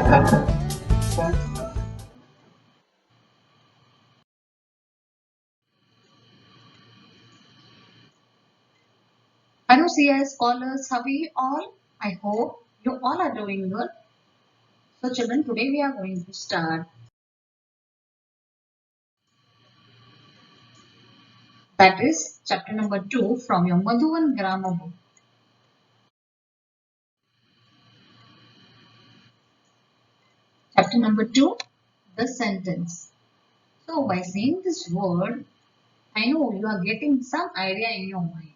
Hello, CS scholars. How are you all? I hope you all are doing good. So, children, today we are going to start. That is chapter number 2 from your Madhuvan grammar book. Chapter number 2, the sentence. So, by saying this word, I know you are getting some idea in your mind.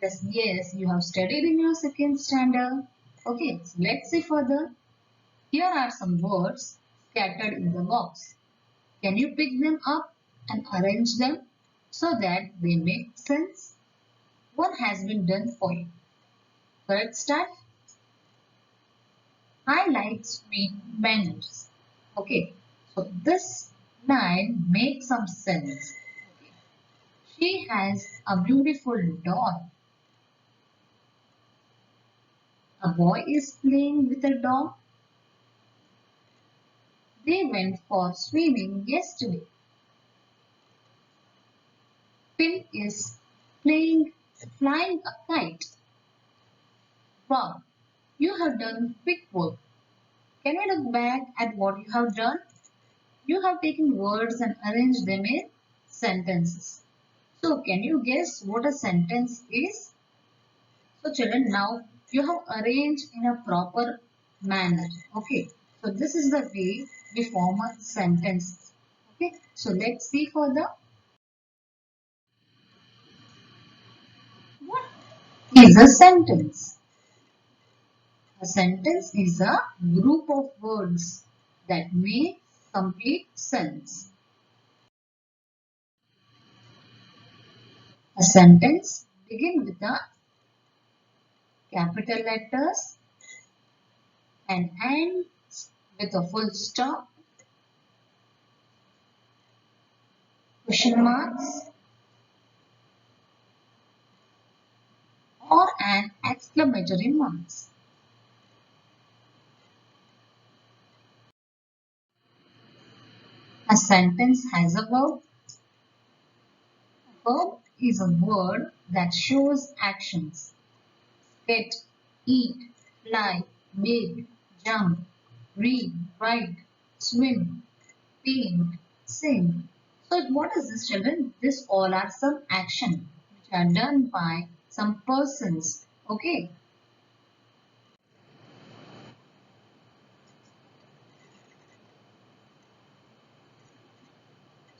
Yes, you have studied in your second standard. Okay, so let's see further. Here are some words scattered in the box. Can you pick them up and arrange them so that they make sense? What has been done for you? Let's start. I like sweet manners. Okay, so this line makes some sense. She has a beautiful doll. A boy is playing with a dog. They went for swimming yesterday. Phil is flying a kite. Wow, you have done quick work. Can we look back at what you have done? You have taken words and arranged them in sentences. So, can you guess what a sentence is? So, children, now you have arranged in a proper manner. Okay. So, this is the way we form a sentence. Okay. So, let's see further. What is a sentence? A sentence is a group of words that make complete sense. A sentence begins with a capital letters and ends with a full stop, question marks, or an exclamatory marks. A sentence has a verb. A verb is a word that shows actions. Get, eat, fly, bake, jump, read, write, swim, paint, sing. So what is this, children? This all are some action which are done by some persons. Okay.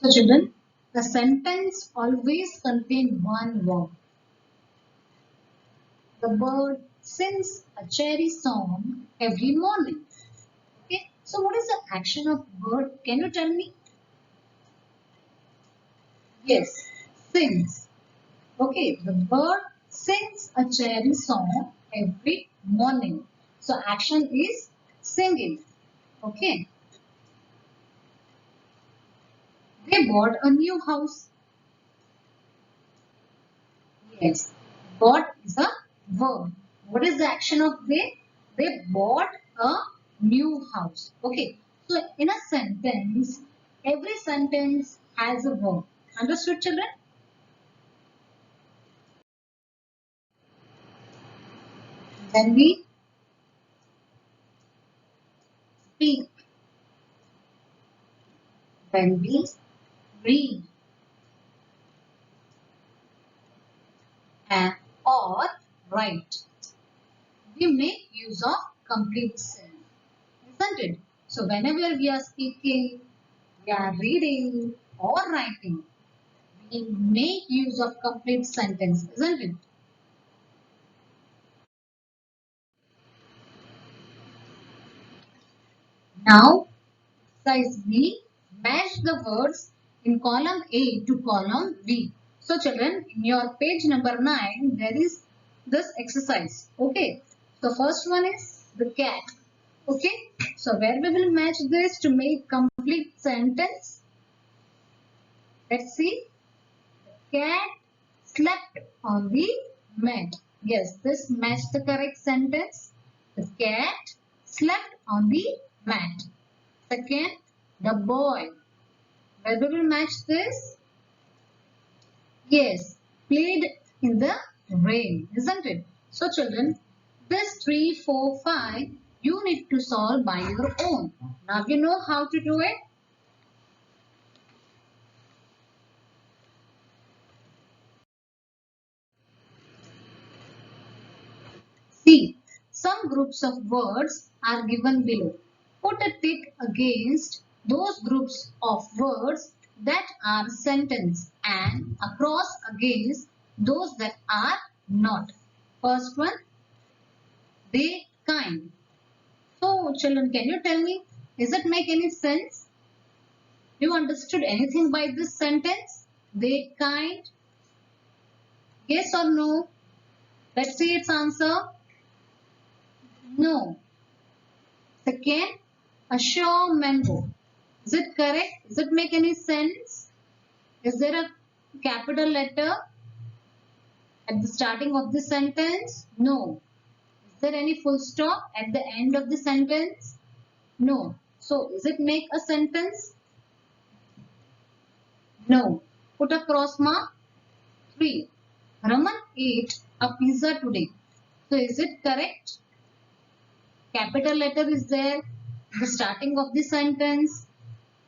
So children, the sentence always contain one verb. The bird sings a cherry song every morning. Okay. So what is the action of bird? Can you tell me? Yes, sings. Okay, the bird sings a cherry song every morning. So action is singing. Okay. They bought a new house. Yes. Bought is a verb. What is the action of they? They bought a new house. Okay. So in a sentence, every sentence has a verb. Understood, children? When we speak, when we read, and or write, we make use of complete sentence, isn't it? So whenever we are speaking, we are reading or writing, we make use of complete sentence, isn't it? Now, exercise B, match the words in column A to column B. So children, in your page number 9, there is this exercise. Okay. So first one is the cat. Okay. So where we will match this to make complete sentence? Let's see. The cat slept on the mat. Yes, this matched the correct sentence. The cat slept on the mat. Second, the boy. Where we will match this? Yes, played in the rain, isn't it? So children, this 3, 4, 5, you need to solve by your own. Now you know how to do it. See, some groups of words are given below. Put a tick against those groups of words that are sentence and a cross against those that are not. First one, they kind. So children, can you tell me, does it make any sense? You understood anything by this sentence? They kind? Yes or no? Let's see its answer. No. Second, a sure mango. Is it correct? Does it make any sense? Is there a capital letter at the starting of the sentence? No. Is there any full stop at the end of the sentence? No. So, does it make a sentence? No. Put a cross mark. 3. Raman ate a pizza today. So, is it correct? Capital letter is there at the starting of the sentence.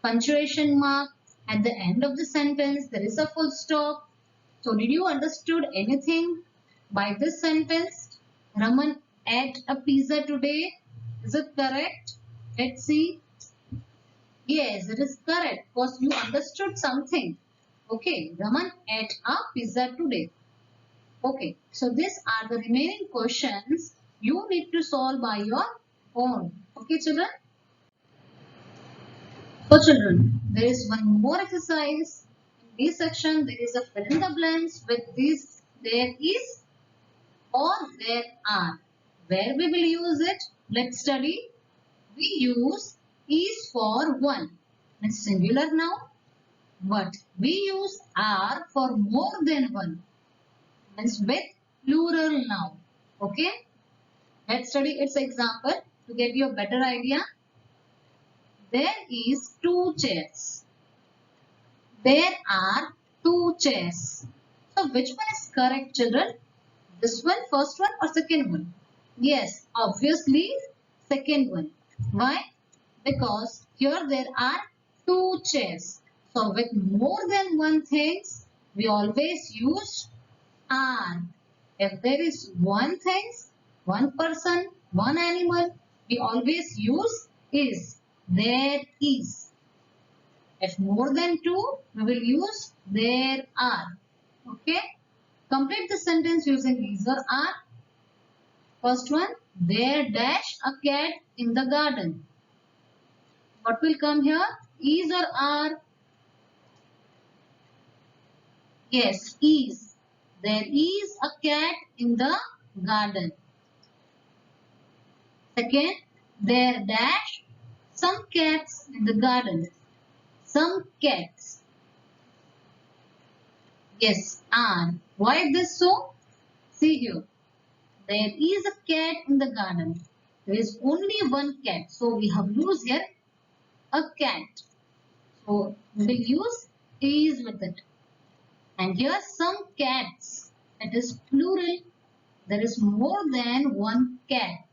Punctuation mark at the end of the sentence. There is a full stop. So did you understood anything by this sentence? Raman ate a pizza today. Is it correct? Let's see. Yes, it is correct because you understood something. Okay, Raman ate a pizza today. Okay, so these are the remaining questions you need to solve by your own. Okay, children? So children, there is one more exercise. In this section, there is a fill in the blanks with this there is or there are. Where we will use it? Let's study. We use is for one. It's singular now. But we use are for more than one. Means with plural now. Okay? Let's study its example to get you a better idea. There is 2 chairs. There are 2 chairs. So which one is correct, children? This one, first one or second one? Yes, obviously second one. Why? Because here there are 2 chairs. So with more than one things, we always use are. If there is one things, one person, one animal, we always use is. There is. If more than 2, we will use there are. Okay? Complete the sentence using is or are. First one, there dash a cat in the garden. What will come here? Is or are? Yes, is. There is a cat in the garden. Second, there dash some cats in the garden. Some cats. Yes, are. Why this so? See here. There is a cat in the garden. There is only one cat. So we have used here a cat. So we will use is with it. And here some cats. It is plural. There is more than one cat.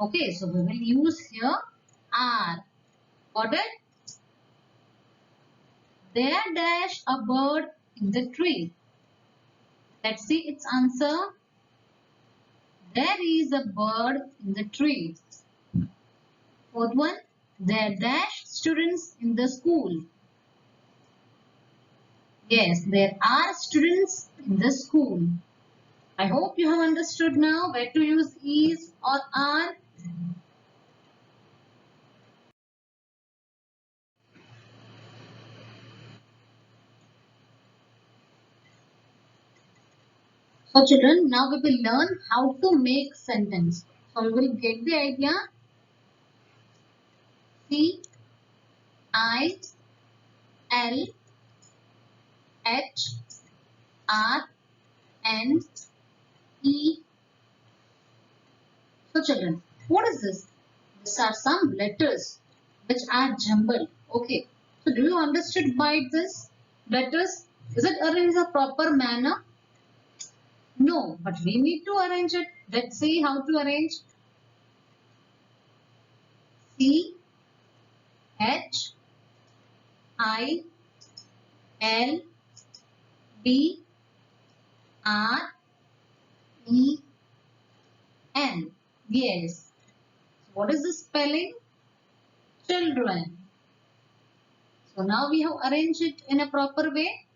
Okay, so we will use here are. Got it? There dash a bird in the tree. Let's see its answer. There is a bird in the tree. Fourth one, there dash students in the school. Yes, there are students in the school. I hope you have understood now where to use is or are. So children, now we will learn how to make sentence. So we will get the idea. C, I, L, H, R, N, E. So children, what is this? These are some letters which are jumbled. Okay. So do you understood by this letters? Is it arranged in a proper manner? No, but we need to arrange it. Let's see how to arrange. C H I L D R E N. Yes. What is the spelling? Children. So now we have arranged it in a proper way.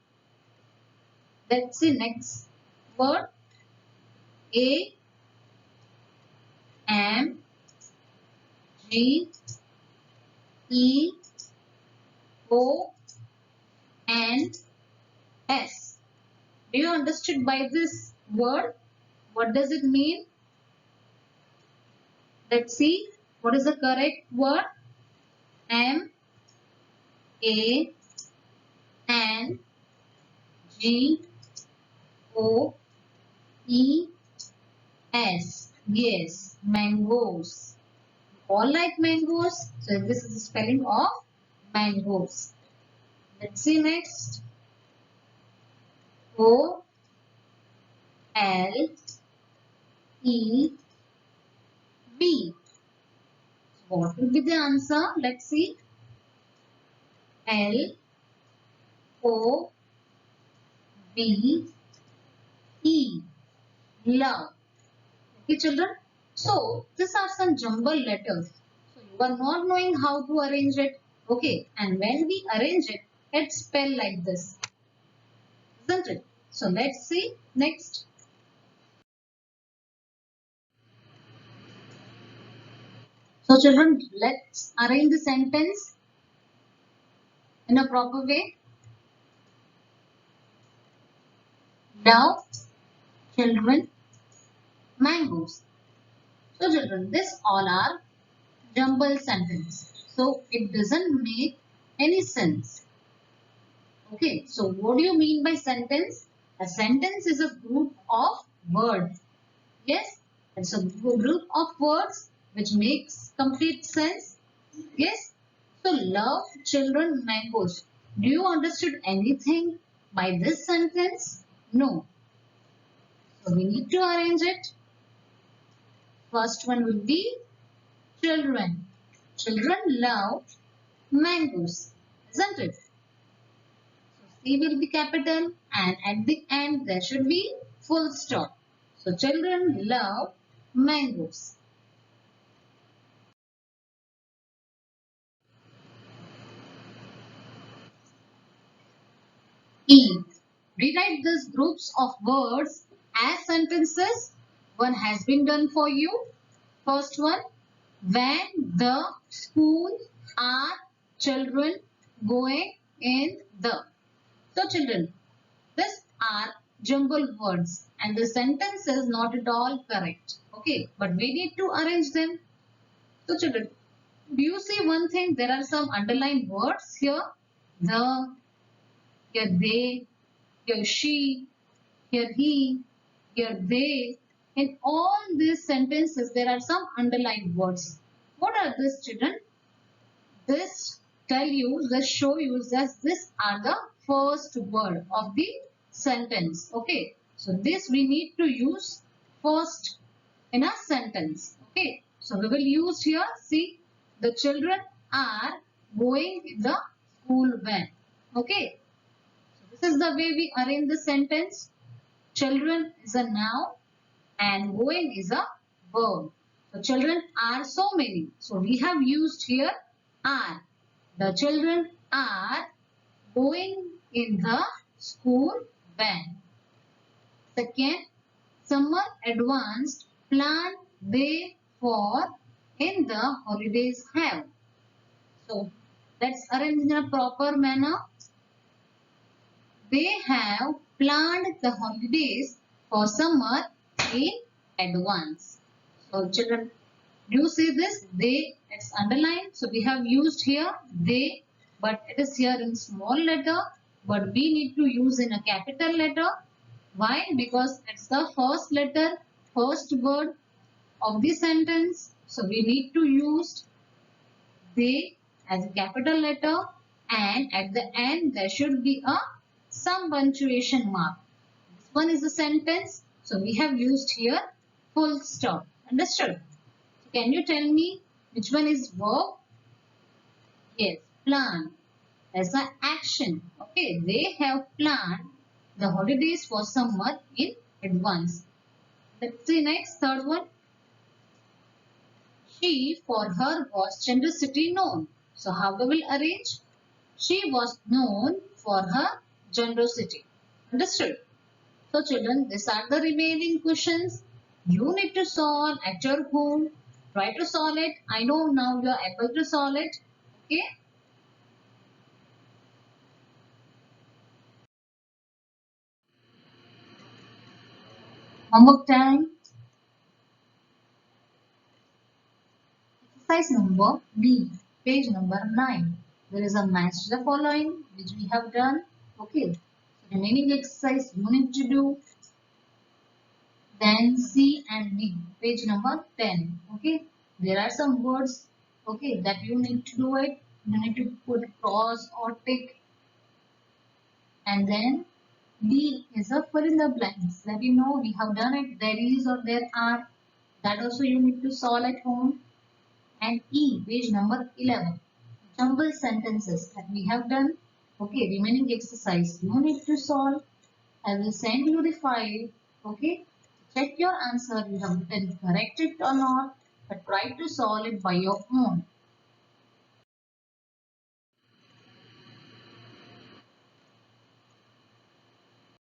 Let's see next word. A M G E O N S. Do you understood by this word? What does it mean? Let's see. What is the correct word? M A N G O E S. Yes, mangoes. All like mangoes. So this is the spelling of mangoes. Let's see next. O L E V. What will be the answer? Let's see. L O V E. Love. Okay, children. So these are some jumbled letters. So you are not knowing how to arrange it. Okay. And when we arrange it, it's spelled like this. Isn't it? So let's see next. So children, let's arrange the sentence in a proper way. Love children mangoes. So children, this all are jumbled sentence. So it doesn't make any sense. Okay, so what do you mean by sentence? A sentence is a group of words. Yes, it's a group of words which makes complete sense. Yes, so love children mangoes. Do you understood anything by this sentence? No. So we need to arrange it. First one will be children. Children love mangoes, isn't it? C will be capital and at the end there should be full stop. So children love mangoes. E. Rewrite these groups of words as sentences. One has been done for you. First one, when the school are children going in the. So children, these are jumbled words and the sentence is not at all correct. Okay, but we need to arrange them. So children, do you see one thing? There are some underlined words here. The, here they, here she, here he, here they. In all these sentences, there are some underlined words. What are these children? This tell you, this show you that these are the first word of the sentence. Okay. So this we need to use first in a sentence. Okay. So we will use here, see, the children are going in the school van. Okay. So this is the way we arrange the sentence. Children is a noun and going is a verb. So children are so many. So we have used here are. The children are going in the school van. Second, summer advanced plan they for in the holidays have. So let's arrange in a proper manner. They have planned the holidays for summer in advance. So children, do you see this? They, it's underlined. So we have used here they, but it is here in small letter. But we need to use in a capital letter. Why? Because it's the first letter, first word of the sentence. So we need to use they as a capital letter, and at the end there should be a some punctuation mark. This one is a sentence. So we have used here full stop. Understood? So can you tell me which one is verb? Yes, plan. As an action. Okay, they have planned the holidays for summer in advance. Let's see next, third one. She, for her, was generosity known. So how we will arrange? She was known for her generosity. Understood? So children, these are the remaining questions. You need to solve at your home. Try to solve it. I know now you are able to solve it. Okay. Homework time. Exercise number B, page number 9. There is a match to the following which we have done. Okay. So remaining exercise you need to do. Then C and D, page number 10. Okay. There are some words, okay, that you need to do it. You need to put cross or tick. And then D is a fill in the blanks. That you know we have done it. There is or there are. That also you need to solve at home. And E, page number 11. Jumble sentences that we have done. Okay, remaining exercise. You need to solve. I will send you the file. Okay, check your answer. You have written correct it or not. But try to solve it by your own.